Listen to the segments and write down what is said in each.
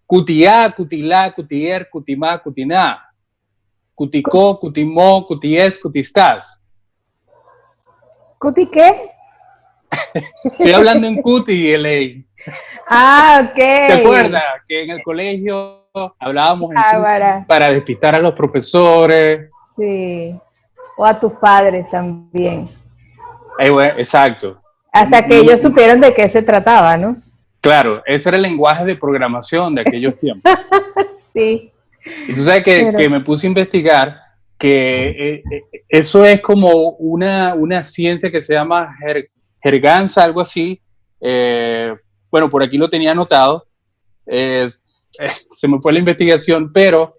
Cutiá, cutilá, cutier, cutimá, cutiná. Cuticó, cutimó, cuties, cutistás. ¿Cuti qué? Estoy hablando en cuti, Elaine. Ah, ok. ¿Te acuerdas que en el colegio hablábamos en cuti Águara. para despistar a los profesores? Sí. O a tus padres también. Bueno, exacto. Hasta que ellos supieron de qué se trataba, ¿no? Claro, ese era el lenguaje de programación de aquellos tiempos. Sí. Y tú sabes que me puse a investigar que eso es como una ciencia que se llama jerganza, algo así. Bueno, por aquí lo tenía anotado. Se me fue la investigación, pero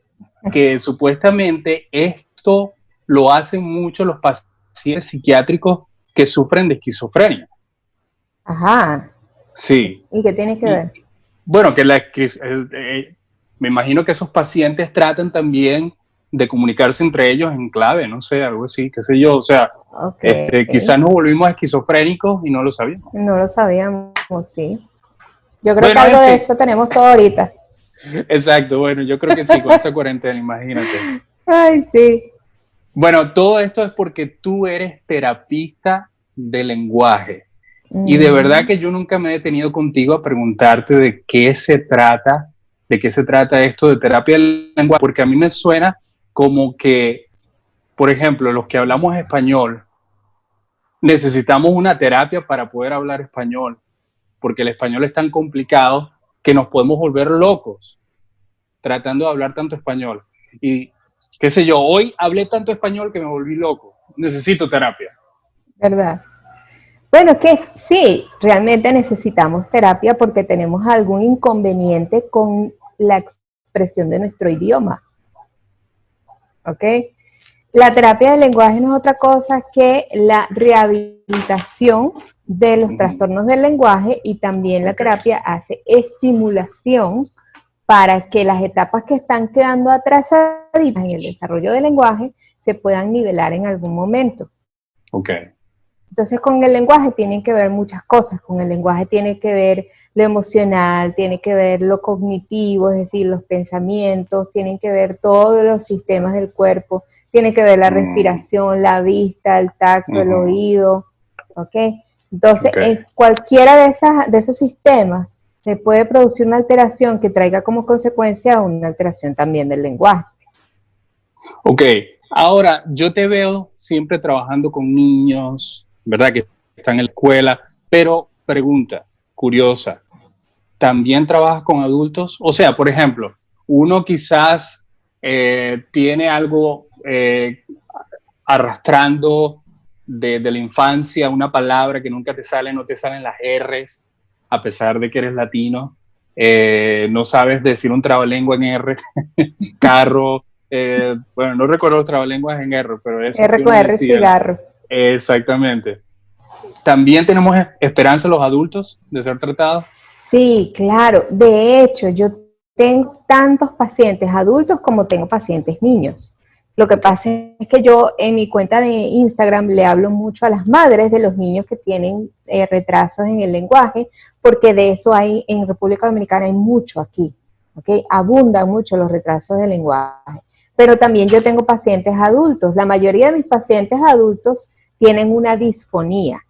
que supuestamente esto lo hacen mucho los pacientes psiquiátricos que sufren de esquizofrenia. Ajá. Sí. ¿Y qué tiene que ver? Bueno, me imagino que esos pacientes tratan también de comunicarse entre ellos en clave, no sé, algo así, qué sé yo. O sea, Okay. quizás nos volvimos esquizofrénicos y no lo sabíamos. No lo sabíamos, sí. Yo creo que Bueno, algo en de fin. eso tenemos todo ahorita. Exacto, bueno, yo creo que sí, con esta cuarentena, imagínate. Ay, sí. Bueno, todo esto es porque tú eres terapista de lenguaje. Y de verdad que yo nunca me he detenido contigo a preguntarte de qué se trata esto de terapia del lenguaje, porque a mí me suena como que, por ejemplo, los que hablamos español, necesitamos una terapia para poder hablar español, porque el español es tan complicado que nos podemos volver locos tratando de hablar tanto español. Y qué sé yo, hoy hablé tanto español que me volví loco. Necesito terapia. ¿Verdad? Bueno, es que sí, realmente necesitamos terapia porque tenemos algún inconveniente con la expresión de nuestro idioma. ¿Ok? La terapia del lenguaje no es otra cosa que la rehabilitación de los trastornos del lenguaje, y también la terapia hace estimulación para que las etapas que están quedando atrasaditas en el desarrollo del lenguaje se puedan nivelar en algún momento. Ok. Entonces, con el lenguaje tienen que ver muchas cosas. Con el lenguaje tiene que ver lo emocional, tiene que ver lo cognitivo, es decir, los pensamientos, tienen que ver todos los sistemas del cuerpo, tiene que ver la respiración, la vista, el tacto, el oído, ¿ok? Entonces, en cualquiera de esos sistemas se puede producir una alteración que traiga como consecuencia una alteración también del lenguaje. Ok, ahora yo te veo siempre trabajando con niños, ¿verdad? Que están en la escuela, pero pregunta curiosa, ¿también trabajas con adultos? O sea, por ejemplo, uno quizás tiene algo arrastrando de la infancia, una palabra que nunca te sale, no te salen las R's, a pesar de que eres latino, no sabes decir un trabalengua en R, carro, bueno, no recuerdo los trabalenguas en R, pero eso que R con uno R, decía, cigarro. exactamente. ¿También tenemos esperanza los adultos de ser tratados? Sí, claro. De hecho, yo tengo tantos pacientes adultos como tengo pacientes niños. Lo que pasa es que yo en mi cuenta de Instagram le hablo mucho a las madres de los niños que tienen retrasos en el lenguaje, porque de eso hay en República Dominicana, hay mucho aquí, ¿ok? Abundan mucho los retrasos del lenguaje. Pero también yo tengo pacientes adultos. La mayoría de mis pacientes adultos tienen una disfonía,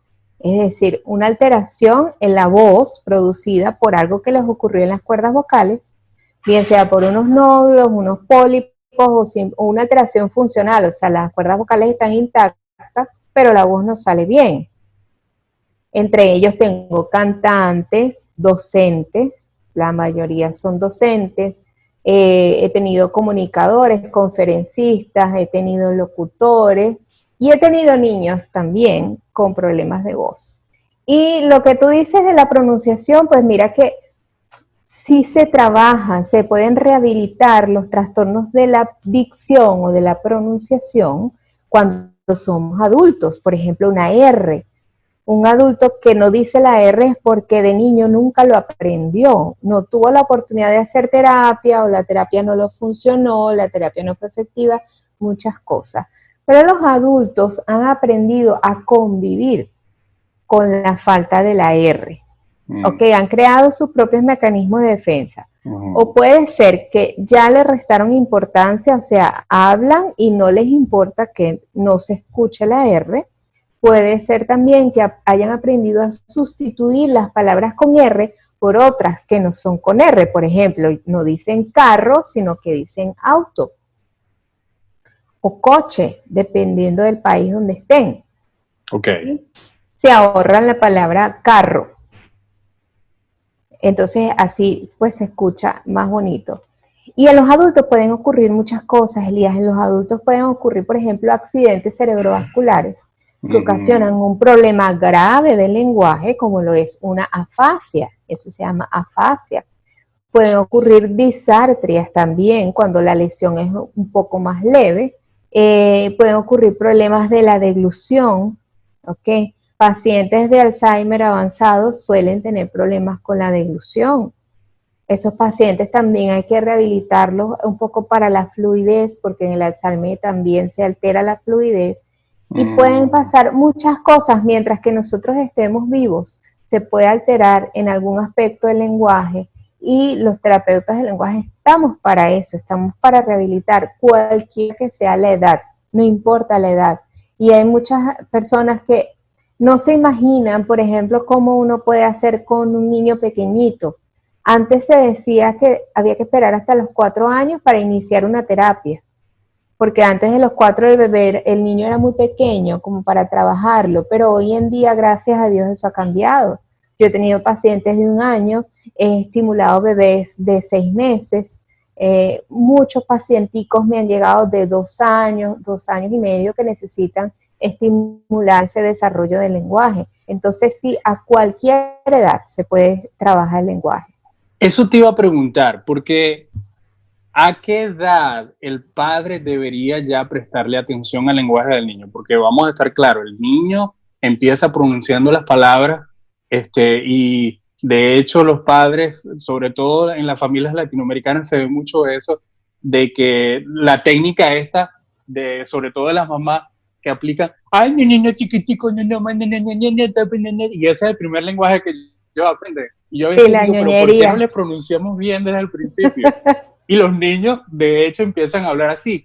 es decir, una alteración en la voz producida por algo que les ocurrió en las cuerdas vocales, bien sea por unos nódulos, unos pólipos o una alteración funcional, o sea, las cuerdas vocales están intactas, pero la voz no sale bien. Entre ellos tengo cantantes, docentes, la mayoría son docentes, he tenido comunicadores, conferencistas, he tenido locutores y he tenido niños también con problemas de voz. Y lo que tú dices de la pronunciación, pues mira que sí se trabajan, se pueden rehabilitar los trastornos de la dicción o de la pronunciación cuando somos adultos. Por ejemplo, una R. Un adulto que no dice la R es porque de niño nunca lo aprendió, no tuvo la oportunidad de hacer terapia, o la terapia no lo funcionó, la terapia no fue efectiva, muchas cosas. Pero los adultos han aprendido a convivir con la falta de la R. Ok, han creado sus propios mecanismos de defensa. O puede ser que ya le restaron importancia, o sea, hablan y no les importa que no se escuche la R. Puede ser también que hayan aprendido a sustituir las palabras con R por otras que no son con R. Por ejemplo, no dicen carro, sino que dicen auto o coche, dependiendo del país donde estén. Ok. ¿Sí? Se ahorran la palabra carro. Entonces así pues se escucha más bonito. Y en los adultos pueden ocurrir muchas cosas, Elías. En los adultos pueden ocurrir, por ejemplo, accidentes cerebrovasculares que ocasionan un problema grave del lenguaje, como lo es una afasia. Eso se llama afasia. Pueden ocurrir disartrias también, cuando la lesión es un poco más leve. Pueden ocurrir problemas de la deglución, ¿ok? Pacientes de Alzheimer avanzados suelen tener problemas con la deglución. Esos pacientes también hay que rehabilitarlos un poco para la fluidez, porque en el Alzheimer también se altera la fluidez. Y pueden pasar muchas cosas mientras que nosotros estemos vivos. Se puede alterar en algún aspecto del lenguaje y los terapeutas del lenguaje estamos para eso, estamos para rehabilitar cualquiera que sea la edad, no importa la edad. Y hay muchas personas que no se imaginan, por ejemplo, cómo uno puede hacer con un niño pequeñito. Antes se decía que había que esperar hasta los 4 años para iniciar una terapia, porque antes de los 4 del bebé el niño era muy pequeño como para trabajarlo, pero hoy en día, gracias a Dios, eso ha cambiado. Yo he tenido pacientes de 1 año, he estimulado bebés de 6 meses, muchos pacienticos me han llegado de 2 años, 2 años y medio que necesitan estimular ese desarrollo del lenguaje. Entonces, sí, a cualquier edad se puede trabajar el lenguaje. Eso te iba a preguntar, porque ¿a qué edad el padre debería ya prestarle atención al lenguaje del niño? Porque vamos a estar claros, el niño empieza pronunciando las palabras y de hecho los padres, sobre todo en las familias latinoamericanas, se ve mucho eso, de que la técnica esta, sobre todo de las mamás, que aplican, ay, mi niño chiquitico, y ese es el primer lenguaje que yo aprendo. Y yo a veces digo, pero ¿por qué no le pronunciamos bien desde el principio? Y los niños, de hecho, empiezan a hablar así,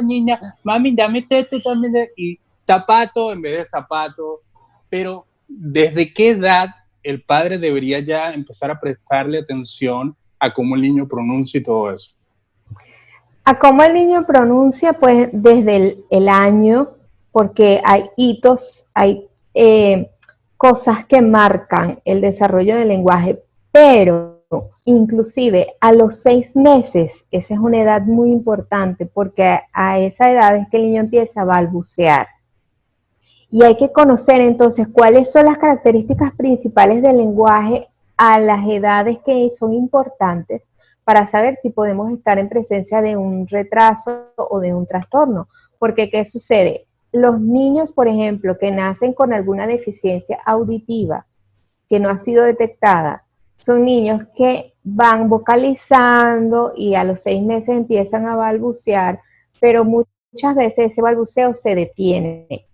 niña, mami, dame tete también, y zapato en vez de zapato. Pero ¿desde qué edad el padre debería ya empezar a prestarle atención a cómo el niño pronuncia y todo eso? A cómo el niño pronuncia, pues desde el año, porque hay hitos, hay cosas que marcan el desarrollo del lenguaje, pero inclusive a los 6 meses, esa es una edad muy importante, porque a esa edad es que el niño empieza a balbucear. Y hay que conocer entonces cuáles son las características principales del lenguaje a las edades que son importantes para saber si podemos estar en presencia de un retraso o de un trastorno. Porque, ¿qué sucede? Los niños, por ejemplo, que nacen con alguna deficiencia auditiva que no ha sido detectada, son niños que van vocalizando y a los 6 meses empiezan a balbucear, pero muchas veces ese balbuceo se detiene.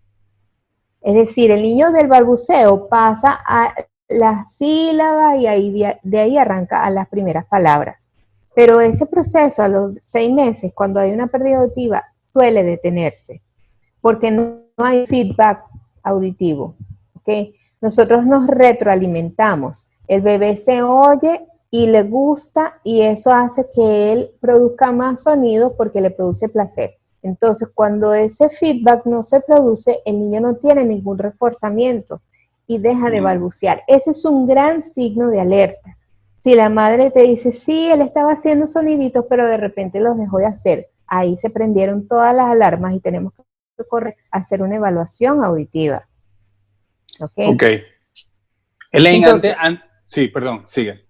Es decir, el niño del balbuceo pasa a las sílabas y de ahí arranca a las primeras palabras. Pero ese proceso a los 6 meses, cuando hay una pérdida auditiva, suele detenerse, porque no hay feedback auditivo. ¿Okay? Nosotros nos retroalimentamos. El bebé se oye y le gusta y eso hace que él produzca más sonido porque le produce placer. Entonces, cuando ese feedback no se produce, el niño no tiene ningún reforzamiento y deja de balbucear. Ese es un gran signo de alerta. Si la madre te dice, sí, él estaba haciendo soniditos, pero de repente los dejó de hacer, ahí se prendieron todas las alarmas y tenemos que correr a hacer una evaluación auditiva. Ok. Elaine, sí, perdón, sigue.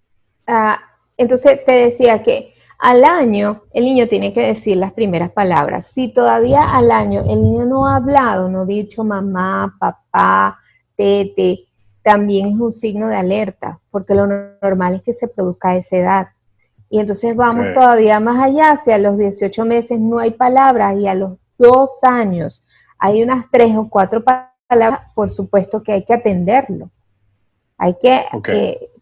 Entonces te decía que al año el niño tiene que decir las primeras palabras. Si todavía al año el niño no ha hablado, no ha dicho mamá, papá, tete, también es un signo de alerta, porque lo normal es que se produzca a esa edad. Y entonces vamos todavía más allá, si a los 18 meses no hay palabras y a los 2 años hay unas 3 o 4 palabras, por supuesto que hay que atenderlo. Hay que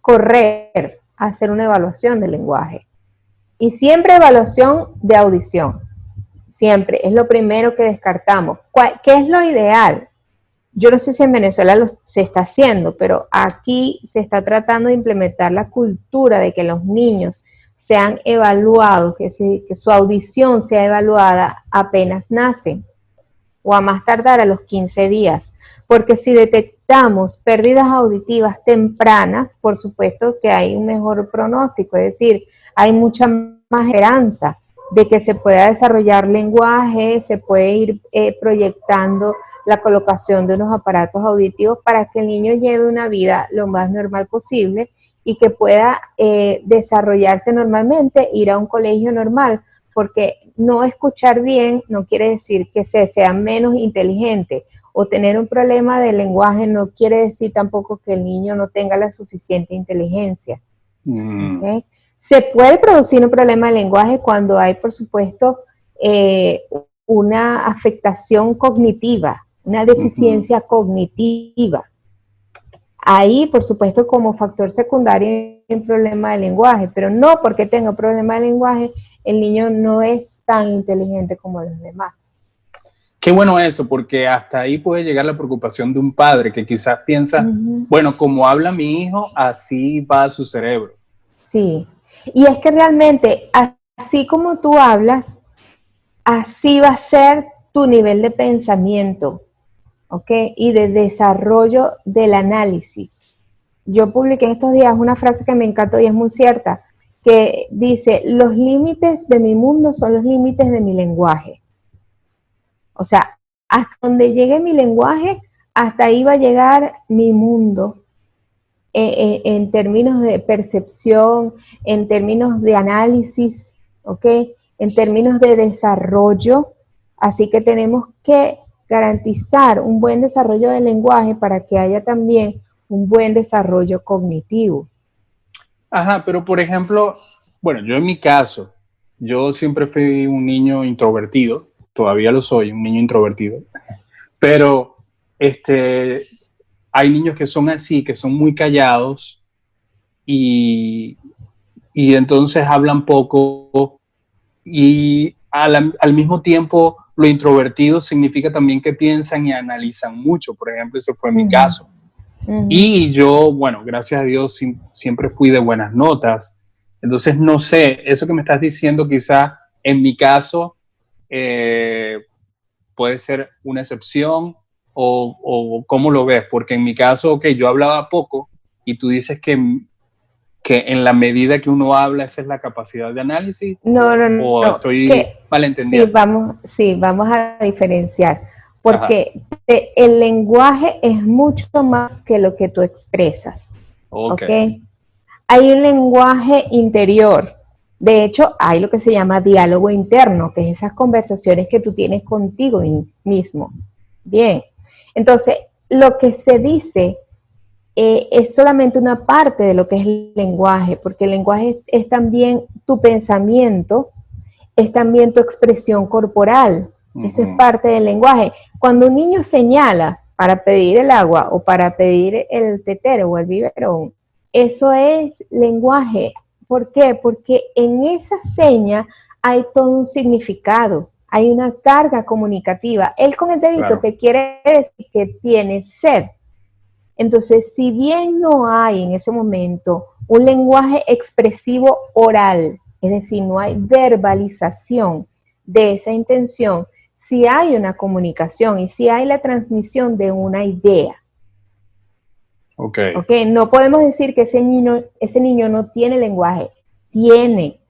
correr. a hacer una evaluación del lenguaje. Y siempre evaluación de audición. Siempre. Es lo primero que descartamos. ¿Qué es lo ideal? Yo no sé si en Venezuela se está haciendo, pero aquí se está tratando de implementar la cultura de que los niños sean evaluados, que su audición sea evaluada apenas nacen o a más tardar a los 15 días. Porque si detectamos pérdidas auditivas tempranas, por supuesto que hay un mejor pronóstico, es decir, hay mucha más esperanza de que se pueda desarrollar lenguaje, se puede ir proyectando la colocación de unos aparatos auditivos para que el niño lleve una vida lo más normal posible y que pueda desarrollarse normalmente, ir a un colegio normal, porque no escuchar bien no quiere decir que sea menos inteligente, o tener un problema de lenguaje no quiere decir tampoco que el niño no tenga la suficiente inteligencia. ¿Okay? Se puede producir un problema de lenguaje cuando hay, por supuesto, una afectación cognitiva, una deficiencia cognitiva. Ahí, por supuesto, como factor secundario hay un problema de lenguaje, pero no porque tenga un problema de lenguaje, el niño no es tan inteligente como los demás. Qué bueno eso, porque hasta ahí puede llegar la preocupación de un padre que quizás piensa, bueno, como habla mi hijo, así va su cerebro. Sí, y es que realmente, así como tú hablas, así va a ser tu nivel de pensamiento, ¿ok? Y de desarrollo del análisis. Yo publiqué en estos días una frase que me encantó y es muy cierta, que dice, los límites de mi mundo son los límites de mi lenguaje. O sea, hasta donde llegue mi lenguaje, hasta ahí va a llegar mi mundo. En términos de percepción, en términos de análisis, ¿ok? En términos de desarrollo. Así que tenemos que garantizar un buen desarrollo del lenguaje para que haya también un buen desarrollo cognitivo. Ajá, pero por ejemplo, bueno, yo en mi caso, yo siempre fui un niño introvertido, todavía lo soy, un niño introvertido, pero hay niños que son así, que son muy callados y entonces hablan poco y al mismo tiempo lo introvertido significa también que piensan y analizan mucho, por ejemplo, ese fue mi caso. Y yo, bueno, gracias a Dios siempre fui de buenas notas, entonces no sé, eso que me estás diciendo quizá en mi caso puede ser una excepción o ¿cómo lo ves? Porque en mi caso, ok, yo hablaba poco y tú dices que en la medida que uno habla esa es la capacidad de análisis o estoy malentendiendo. Sí, vamos a diferenciar, porque el lenguaje es mucho más que lo que tú expresas. Okay. Hay un lenguaje interior. De hecho, hay lo que se llama diálogo interno, que es esas conversaciones que tú tienes contigo mismo. Bien, entonces, lo que se dice es solamente una parte de lo que es el lenguaje, porque el lenguaje es también tu pensamiento, es también tu expresión corporal. Eso es parte del lenguaje. Cuando un niño señala para pedir el agua o para pedir el tetero o el biberón, eso es lenguaje. ¿Por qué? Porque en esa seña hay todo un significado, hay una carga comunicativa. Él con el dedito te quiere decir que tiene sed. Entonces, si bien no hay en ese momento un lenguaje expresivo oral, es decir, no hay verbalización de esa intención, sí hay una comunicación y sí hay la transmisión de una idea. Okay. No podemos decir que ese niño no tiene lenguaje. Tiene,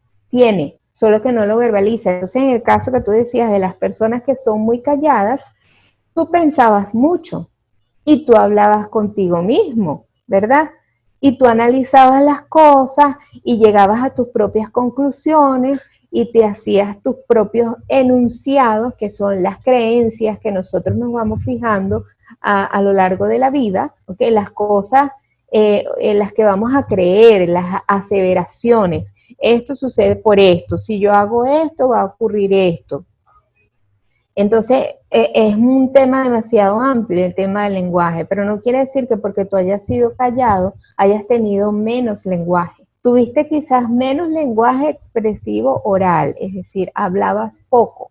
solo que no lo verbaliza. Entonces, en el caso que tú decías de las personas que son muy calladas, tú pensabas mucho. Y tú hablabas contigo mismo, ¿verdad? Y tú analizabas las cosas y llegabas a tus propias conclusiones y te hacías tus propios enunciados, que son las creencias que nosotros nos vamos fijando a lo largo de la vida, ¿okay? Las cosas en las que vamos a creer, las aseveraciones. Esto sucede por esto, si yo hago esto va a ocurrir esto. Entonces, es un tema demasiado amplio el tema del lenguaje, pero no quiere decir que porque tú hayas sido callado, hayas tenido menos lenguaje. tuviste quizás menos lenguaje expresivo oral, es decir, hablabas poco,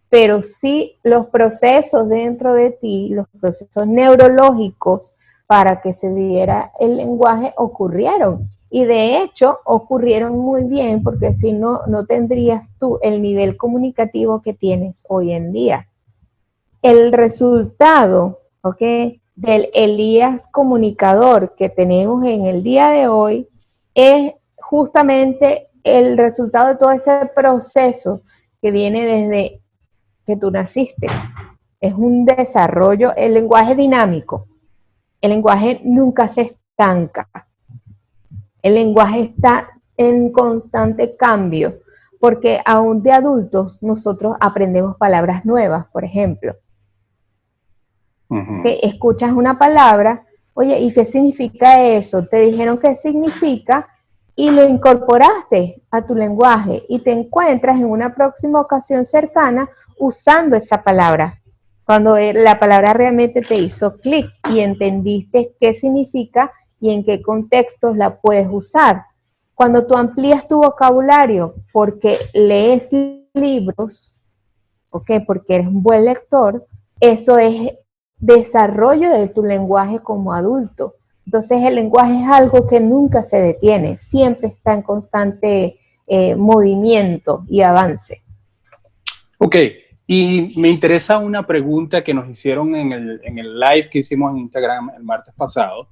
pero sí los procesos dentro de ti, los procesos neurológicos para que se diera el lenguaje ocurrieron. Y de hecho ocurrieron muy bien, porque si no, no tendrías tú el nivel comunicativo que tienes hoy en día. El resultado, ¿ok?, del Elías comunicador que tenemos en el día de hoy es justamente el resultado de todo ese proceso que viene desde que tú naciste. Es un desarrollo, el lenguaje dinámico. El lenguaje nunca se estanca. El lenguaje está en constante cambio, porque aún de adultos nosotros aprendemos palabras nuevas, por ejemplo. Que escuchas una palabra, oye, ¿y qué significa eso? Te dijeron qué significa y lo incorporaste a tu lenguaje y te encuentras en una próxima ocasión cercana usando esa palabra. Cuando la palabra realmente te hizo clic y entendiste qué significa y en qué contextos la puedes usar. Cuando tú amplías tu vocabulario porque lees libros, ¿ok?, porque eres un buen lector, eso es desarrollo de tu lenguaje como adulto. Entonces el lenguaje es algo que nunca se detiene, siempre está en constante movimiento y avance. Ok, y me interesa una pregunta que nos hicieron en el live que hicimos en Instagram el martes pasado,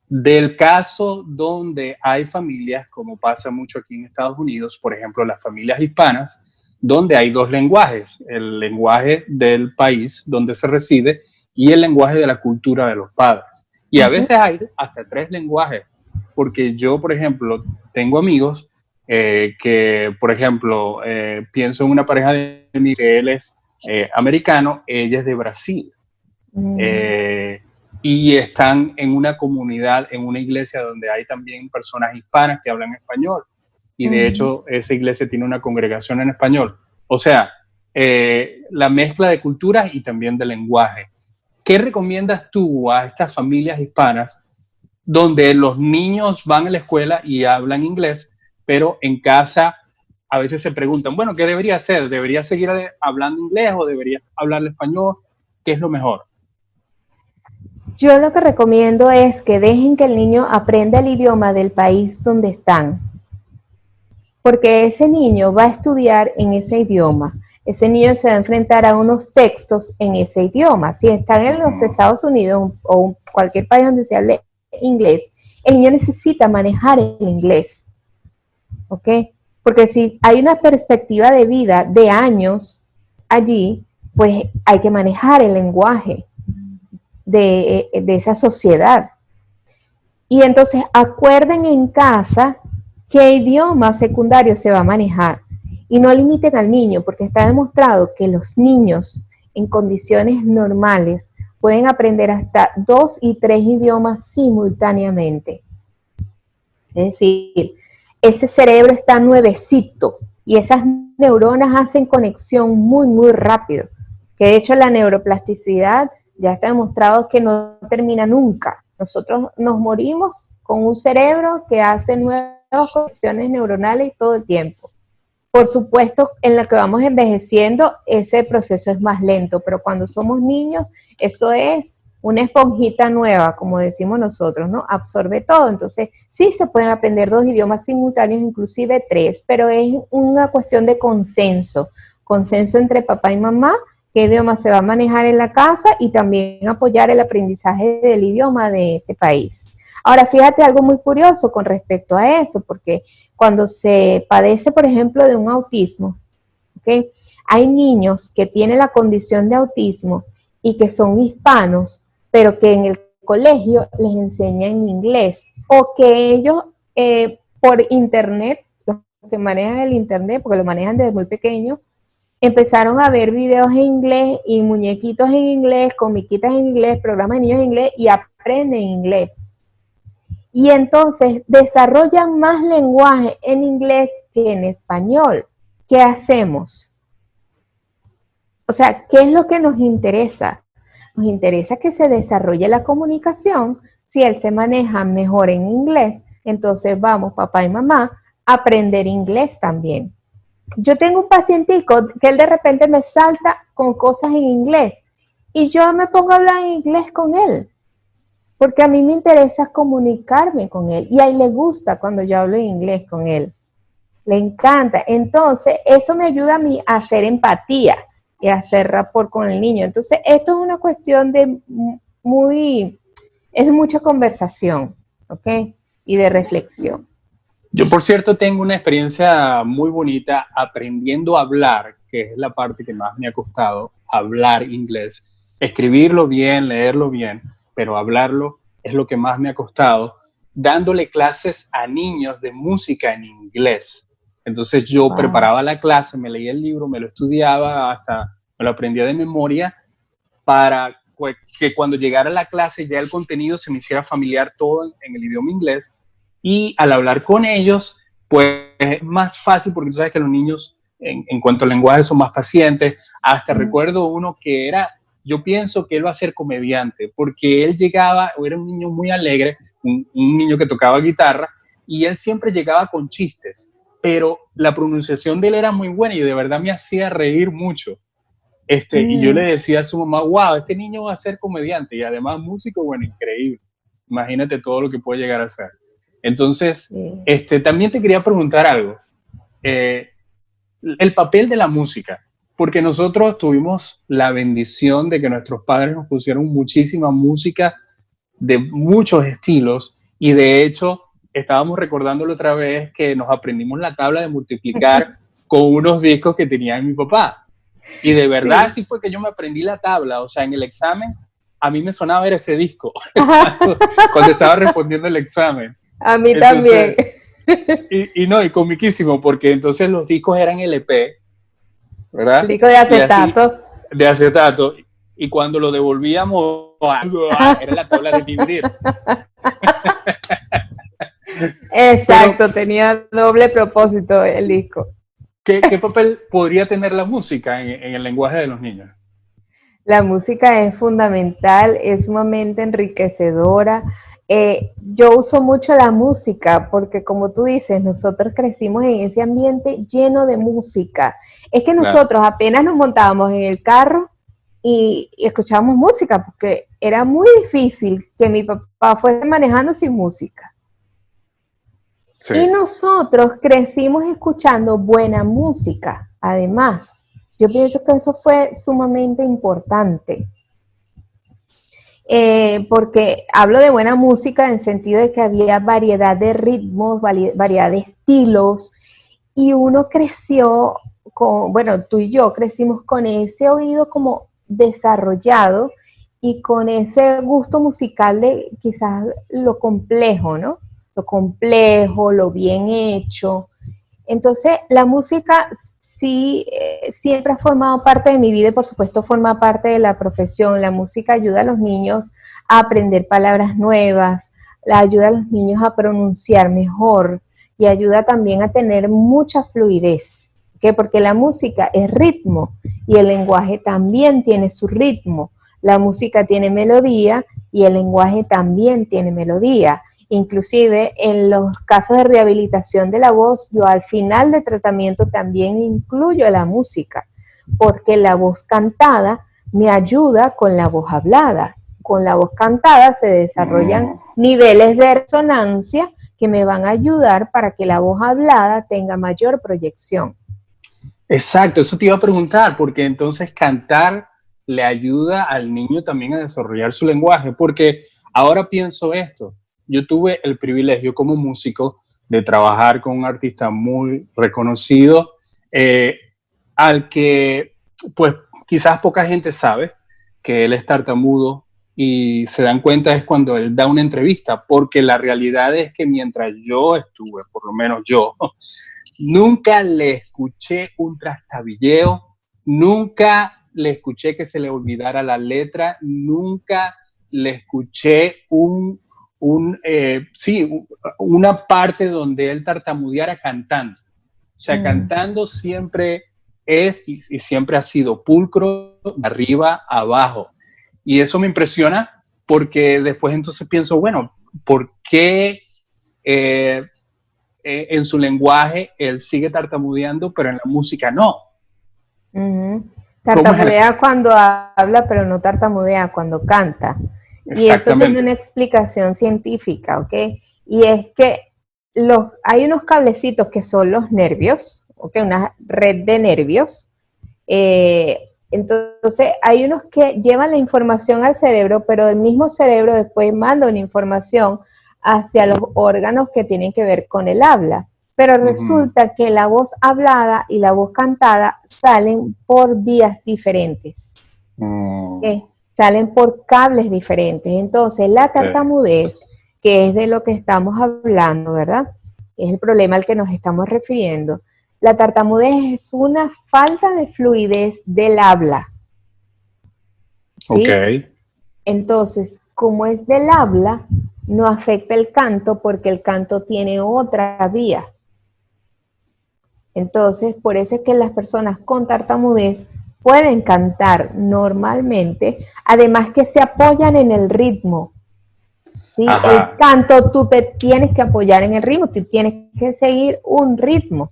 del caso donde hay familias, como pasa mucho aquí en Estados Unidos, por ejemplo, las familias hispanas, donde hay dos lenguajes, el lenguaje del país donde se reside y el lenguaje de la cultura de los padres. Y a veces hay hasta tres lenguajes, porque yo, por ejemplo, tengo amigos que, por ejemplo, pienso en una pareja de mí que él es americano, ella es de Brasil. Y están en una comunidad, en una iglesia donde hay también personas hispanas que hablan español. Y de hecho, esa iglesia tiene una congregación en español. O sea, la mezcla de culturas y también de lenguaje. ¿Qué recomiendas tú a estas familias hispanas donde los niños van a la escuela y hablan inglés, pero en casa a veces se preguntan, bueno, ¿qué debería hacer? ¿Debería seguir hablando inglés o debería hablar español? ¿Qué es lo mejor? Yo lo que recomiendo es que dejen que el niño aprenda el idioma del país donde están, porque ese niño va a estudiar en ese idioma. Ese niño se va a enfrentar a unos textos en ese idioma. Si están en los Estados Unidos o cualquier país donde se hable inglés, el niño necesita manejar el inglés, ¿ok? Porque si hay una perspectiva de vida de años allí, pues hay que manejar el lenguaje de esa sociedad. Y entonces acuerden en casa qué idioma secundario se va a manejar. Y no limiten al niño, porque está demostrado que los niños en condiciones normales pueden aprender hasta 2 y 3 idiomas simultáneamente. Es decir, ese cerebro está nuevecito y esas neuronas hacen conexión muy, muy rápido. Que de hecho la neuroplasticidad ya está demostrado que no termina nunca. Nosotros nos morimos con un cerebro que hace nuevas conexiones neuronales todo el tiempo. Por supuesto, en la que vamos envejeciendo, ese proceso es más lento, pero cuando somos niños, eso es una esponjita nueva, como decimos nosotros, ¿no? Absorbe todo. Entonces, sí se pueden aprender 2 idiomas simultáneos, inclusive 3, pero es una cuestión de consenso entre papá y mamá, qué idioma se va a manejar en la casa y también apoyar el aprendizaje del idioma de ese país. Ahora, fíjate algo muy curioso con respecto a eso, porque cuando se padece, por ejemplo, de un autismo, ¿okay?, hay niños que tienen la condición de autismo y que son hispanos, pero que en el colegio les enseñan inglés, o que ellos por internet, los que manejan el internet, porque lo manejan desde muy pequeño, empezaron a ver videos en inglés y muñequitos en inglés, comiquitas en inglés, programas de niños en inglés y aprenden inglés. Y entonces desarrollan más lenguaje en inglés que en español. ¿Qué hacemos? O sea, ¿qué es lo que nos interesa? Nos interesa que se desarrolle la comunicación. Si él se maneja mejor en inglés, Entonces vamos, papá y mamá, a aprender inglés también. Yo tengo un pacientico que él de repente me salta con cosas en inglés y yo me pongo a hablar en inglés con él, porque a mí me interesa comunicarme con él y a él le gusta cuando yo hablo en inglés con él. Le encanta. Entonces, eso me ayuda a mí a hacer empatía y a hacer rapport con el niño. Entonces, esto es una cuestión de es mucha conversación, ¿ok? Y de reflexión. Yo, por cierto, tengo una experiencia muy bonita aprendiendo a hablar, que es la parte que más me ha costado, hablar inglés. Escribirlo bien, leerlo bien, pero hablarlo es lo que más me ha costado, dándole clases a niños de música en inglés. Entonces yo preparaba la clase, me leía el libro, me lo estudiaba, hasta me lo aprendía de memoria, para que cuando llegara a la clase ya el contenido se me hiciera familiar todo en el idioma inglés. Y al hablar con ellos, pues es más fácil porque tú sabes que los niños en cuanto al lenguaje son más pacientes. Hasta recuerdo uno que yo pienso que él va a ser comediante, porque él llegaba, era un niño muy alegre, un niño que tocaba guitarra, y él siempre llegaba con chistes, pero la pronunciación de él era muy buena y de verdad me hacía reír mucho. Y yo le decía a su mamá, wow, este niño va a ser comediante y además músico, bueno, increíble. Imagínate todo lo que puede llegar a ser. Entonces, también te quería preguntar algo. El papel de la música, porque nosotros tuvimos la bendición de que nuestros padres nos pusieron muchísima música de muchos estilos y de hecho estábamos recordándolo otra vez que nos aprendimos la tabla de multiplicar con unos discos que tenía mi papá. Y de verdad sí fue que yo me aprendí la tabla, o sea, en el examen a mí me sonaba ver ese disco cuando estaba respondiendo el examen. A mí entonces, también. Y comiquísimo, porque entonces los discos eran LP, ¿verdad? El disco de acetato. De acetato. Y cuando lo devolvíamos, era la tabla de dividir. Exacto, pero tenía doble propósito el disco. ¿Qué papel podría tener la música en el lenguaje de los niños? La música es fundamental, es sumamente enriquecedora. Yo uso mucho la música porque, como tú dices, nosotros crecimos en ese ambiente lleno de música. Es que nosotros apenas nos montábamos en el carro y escuchábamos música porque era muy difícil que mi papá fuese manejando sin música. Sí. Y nosotros crecimos escuchando buena música, además. Yo pienso que eso fue sumamente importante. Porque hablo de buena música en el sentido de que había variedad de ritmos, variedad de estilos, y uno creció con, bueno, tú y yo crecimos con ese oído como desarrollado y con ese gusto musical de quizás lo complejo, ¿no? Lo complejo, lo bien hecho. Entonces, la música sí siempre ha formado parte de mi vida y por supuesto forma parte de la profesión. La música ayuda a los niños a aprender palabras nuevas, ayuda a los niños a pronunciar mejor y ayuda también a tener mucha fluidez, ¿okay? Porque la música es ritmo y el lenguaje también tiene su ritmo. La música tiene melodía y el lenguaje también tiene melodía. Inclusive en los casos de rehabilitación de la voz, yo al final de tratamiento también incluyo la música, porque la voz cantada me ayuda con la voz hablada. Con la voz cantada se desarrollan niveles de resonancia que me van a ayudar para que la voz hablada tenga mayor proyección. Exacto, eso te iba a preguntar, porque entonces cantar le ayuda al niño también a desarrollar su lenguaje, porque ahora pienso esto. Yo tuve el privilegio como músico de trabajar con un artista muy reconocido, al que pues quizás poca gente sabe que él es tartamudo y se dan cuenta es cuando él da una entrevista, porque la realidad es que mientras yo estuve, por lo menos yo, nunca le escuché un trastabilleo, nunca le escuché que se le olvidara la letra, nunca le escuché una parte donde él tartamudeara cantando. O sea, cantando siempre es y siempre ha sido pulcro, de arriba a abajo. Y eso me impresiona porque después entonces pienso, bueno, ¿por qué en su lenguaje él sigue tartamudeando, pero en la música no. Tartamudea cuando habla, pero no tartamudea cuando canta. Y eso tiene una explicación científica, ¿ok? Y es que hay unos cablecitos que son los nervios, ¿ok? Una red de nervios. Entonces, hay unos que llevan la información al cerebro, pero el mismo cerebro después manda una información hacia los órganos que tienen que ver con el habla. Pero resulta que la voz hablada y la voz cantada salen por vías diferentes. ¿Okay? Salen por cables diferentes. Entonces, la tartamudez, que es de lo que estamos hablando, ¿verdad? Es el problema al que nos estamos refiriendo. La tartamudez es una falta de fluidez del habla. ¿Sí? Ok. Entonces, como es del habla, no afecta el canto porque el canto tiene otra vía. Entonces, por eso es que las personas con tartamudez pueden cantar normalmente, además que se apoyan en el ritmo. ¿Sí? El canto, tú te tienes que apoyar en el ritmo, tú tienes que seguir un ritmo.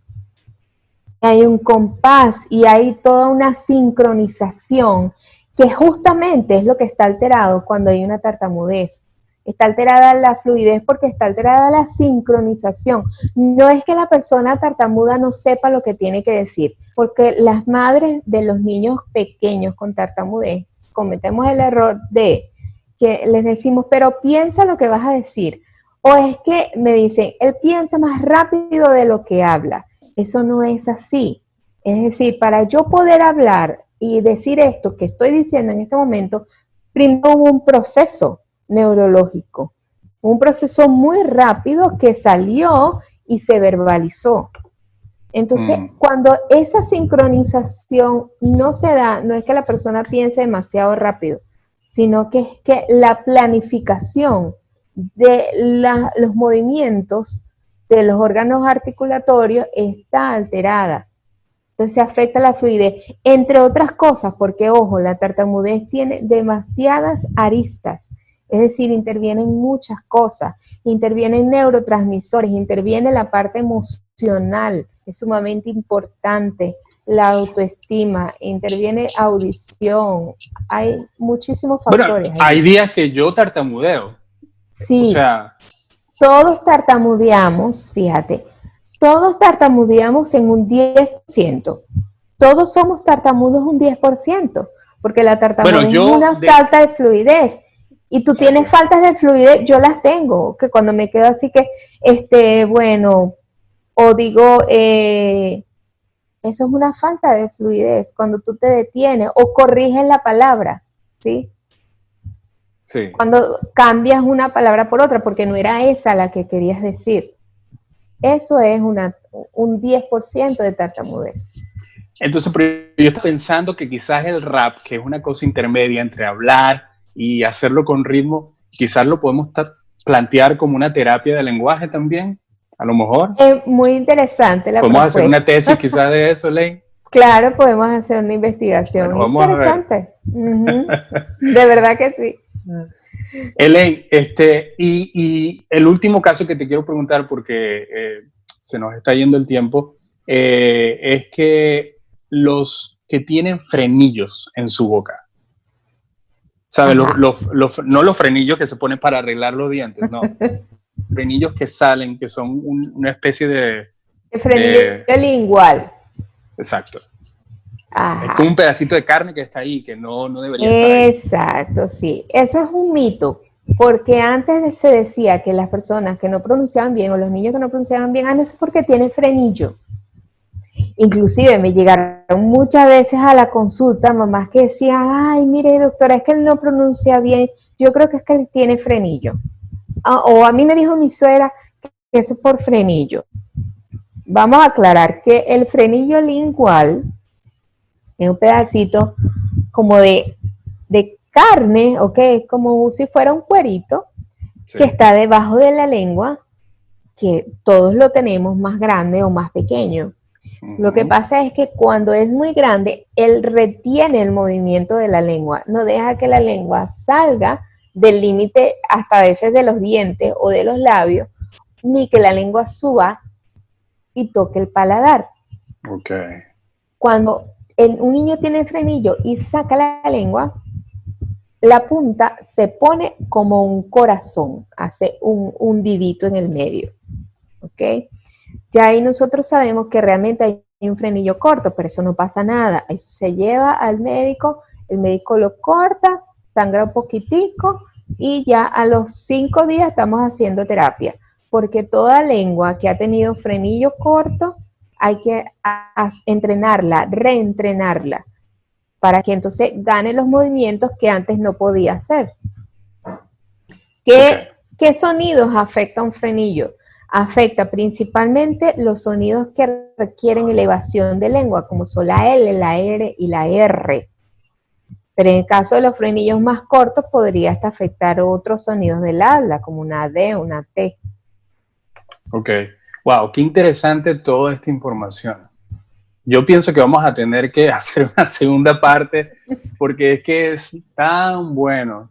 Hay un compás y hay toda una sincronización que justamente es lo que está alterado cuando hay una tartamudez. Está alterada la fluidez porque está alterada la sincronización. No es que la persona tartamuda no sepa lo que tiene que decir, porque las madres de los niños pequeños con tartamudez cometemos el error de que les decimos, pero piensa lo que vas a decir. O es que me dicen, él piensa más rápido de lo que habla. Eso no es así. Es decir, para yo poder hablar y decir esto que estoy diciendo en este momento, primero hubo un proceso neurológico, un proceso muy rápido que salió y se verbalizó. Entonces, cuando esa sincronización no se da, no es que la persona piense demasiado rápido, sino que es que la planificación de los movimientos de los órganos articulatorios está alterada. Entonces se afecta la fluidez, entre otras cosas, porque ojo, la tartamudez tiene demasiadas aristas, es decir, intervienen muchas cosas, intervienen neurotransmisores, interviene la parte emocional, es sumamente importante, la autoestima, interviene audición, hay muchísimos factores. Bueno, hay días que yo tartamudeo. Sí, o sea, todos tartamudeamos, fíjate, todos tartamudeamos en un 10%. Todos somos tartamudos un 10%, porque la tartamudez es una falta de fluidez. Y tú tienes faltas de fluidez, yo las tengo, que cuando me quedo así que, bueno, o digo, eso es una falta de fluidez, cuando tú te detienes o corriges la palabra, ¿sí? Sí. Cuando cambias una palabra por otra, porque no era esa la que querías decir. Eso es un 10% de tartamudez. Entonces, yo estoy pensando que quizás el rap, que es una cosa intermedia entre hablar y hacerlo con ritmo, quizás lo podemos plantear como una terapia de lenguaje también, a lo mejor. Es muy interesante la propuesta. Podemos hacer una tesis quizás de eso, Ley. Claro, podemos hacer una investigación. Bueno, interesante. De verdad que sí. Elaine, y el último caso que te quiero preguntar, porque se nos está yendo el tiempo, es que los que tienen frenillos en su boca, ¿sabes? No los frenillos que se ponen para arreglar los dientes, no. Frenillos que salen, que son una especie de frenillo lingual. Exacto. Ajá. Es como un pedacito de carne que está ahí, que no debería estar ahí. Exacto, sí. Eso es un mito, porque antes se decía que las personas que no pronunciaban bien o los niños que no pronunciaban bien, no es porque tienen frenillo. Inclusive me llegaron muchas veces a la consulta mamás que decían, ay, mire doctora, es que él no pronuncia bien, yo creo que es que él tiene frenillo. O a mí me dijo mi suegra que eso es por frenillo. Vamos a aclarar que el frenillo lingual es un pedacito como de carne, ¿ok? Como si fuera un cuerito, sí, que está debajo de la lengua, que todos lo tenemos más grande o más pequeño. Lo que pasa es que cuando es muy grande, él retiene el movimiento de la lengua, no deja que la lengua salga del límite hasta a veces de los dientes o de los labios, ni que la lengua suba y toque el paladar. Ok. Cuando un niño tiene frenillo y saca la lengua, la punta se pone como un corazón, hace un hundidito en el medio. ¿Ok? Ya ahí nosotros sabemos que realmente hay un frenillo corto, pero eso no pasa nada. Eso se lleva al médico, el médico lo corta, sangra un poquitico y ya a los 5 días estamos haciendo terapia. Porque toda lengua que ha tenido frenillo corto hay que entrenarla, reentrenarla, para que entonces gane los movimientos que antes no podía hacer. ¿Qué sonidos afecta un frenillo? Afecta principalmente los sonidos que requieren elevación de lengua, como son la L, la R y la R. Pero en el caso de los frenillos más cortos, podría hasta afectar otros sonidos del habla, como una D, una T. Ok. Wow, qué interesante toda esta información. Yo pienso que vamos a tener que hacer una segunda parte porque es que es tan bueno.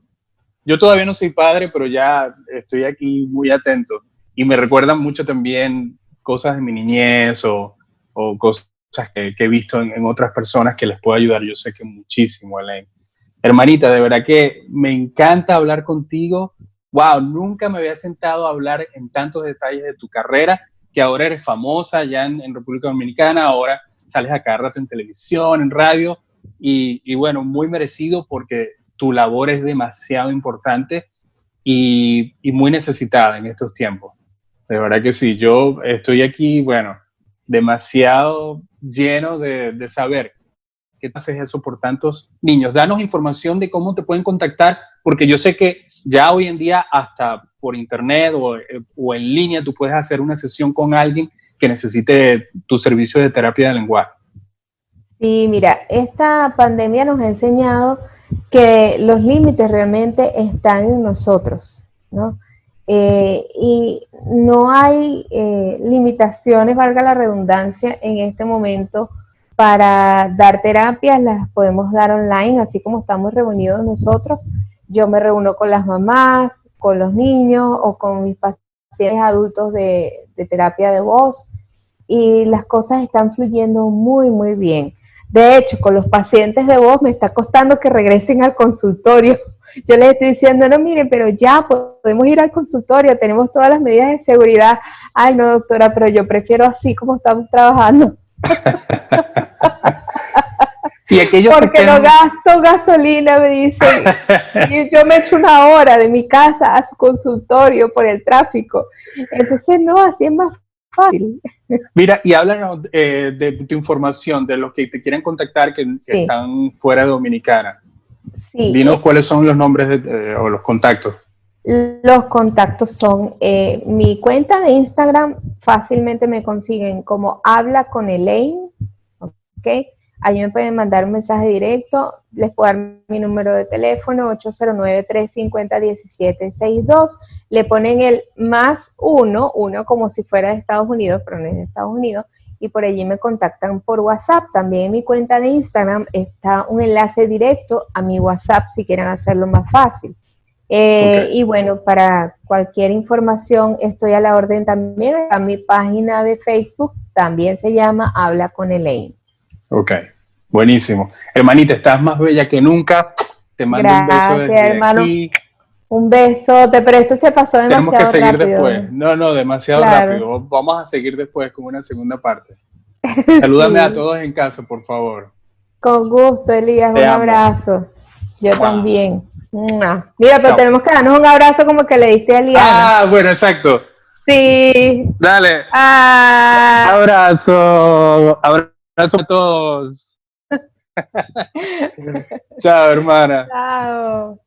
Yo todavía no soy padre, pero ya estoy aquí muy atento y me recuerdan mucho también cosas de mi niñez o cosas que he visto en otras personas que les puedo ayudar. Yo sé que muchísimo, Elaine. Hermanita, de verdad que me encanta hablar contigo. Wow, nunca me había sentado a hablar en tantos detalles de tu carrera, que ahora eres famosa ya en República Dominicana, ahora sales a cada rato en televisión, en radio, y bueno, muy merecido porque tu labor es demasiado importante y muy necesitada en estos tiempos. De verdad que sí, yo estoy aquí, bueno, demasiado lleno de saber que haces eso por tantos niños. Danos información de cómo te pueden contactar, porque yo sé que ya hoy en día hasta por internet o en línea tú puedes hacer una sesión con alguien que necesite tu servicio de terapia de lenguaje. Sí, mira, esta pandemia nos ha enseñado que los límites realmente están en nosotros, ¿no? Y no hay limitaciones, valga la redundancia, en este momento para dar terapias, las podemos dar online, así como estamos reunidos nosotros. Yo me reúno con las mamás, con los niños o con mis pacientes adultos de terapia de voz y las cosas están fluyendo muy, muy bien. De hecho, con los pacientes de voz me está costando que regresen al consultorio. Yo les estoy diciendo, no, miren, pero ya podemos ir al consultorio, tenemos todas las medidas de seguridad. Ay, no, doctora, pero yo prefiero así como estamos trabajando. Y aquellos porque no gasto gasolina, me dicen. Y yo me echo una hora de mi casa a su consultorio por el tráfico. Entonces, no, así es más fácil. Mira, y háblanos de tu información, de los que te quieren contactar que sí, están fuera de Dominicana. Sí, dinos cuáles son los nombres o los contactos. Los contactos son mi cuenta de Instagram, fácilmente me consiguen como Habla con Elaine, ¿ok? Allí me pueden mandar un mensaje directo, les puedo dar mi número de teléfono, 809-350-1762, le ponen el +1, uno como si fuera de Estados Unidos, pero no es de Estados Unidos, y por allí me contactan por WhatsApp. También en mi cuenta de Instagram está un enlace directo a mi WhatsApp si quieren hacerlo más fácil. Y bueno, para cualquier información estoy a la orden también. A mi página de Facebook también se llama Habla con Elaine. Ok, buenísimo. Hermanita, estás más bella que nunca. Te mando un beso desde hermano. Aquí. Un besote, pero esto se pasó demasiado rápido. Tenemos que seguir después. No, demasiado rápido. Vamos a seguir después con una segunda parte. Salúdame a todos en casa, por favor. Con gusto, Elías. Un abrazo. Yo también. Mira, pero tenemos que darnos un abrazo como que le diste a Eliana. Ah, bueno, exacto. Sí. Dale. Abrazo. Abrazo a todos. Chao, hermana. Chao.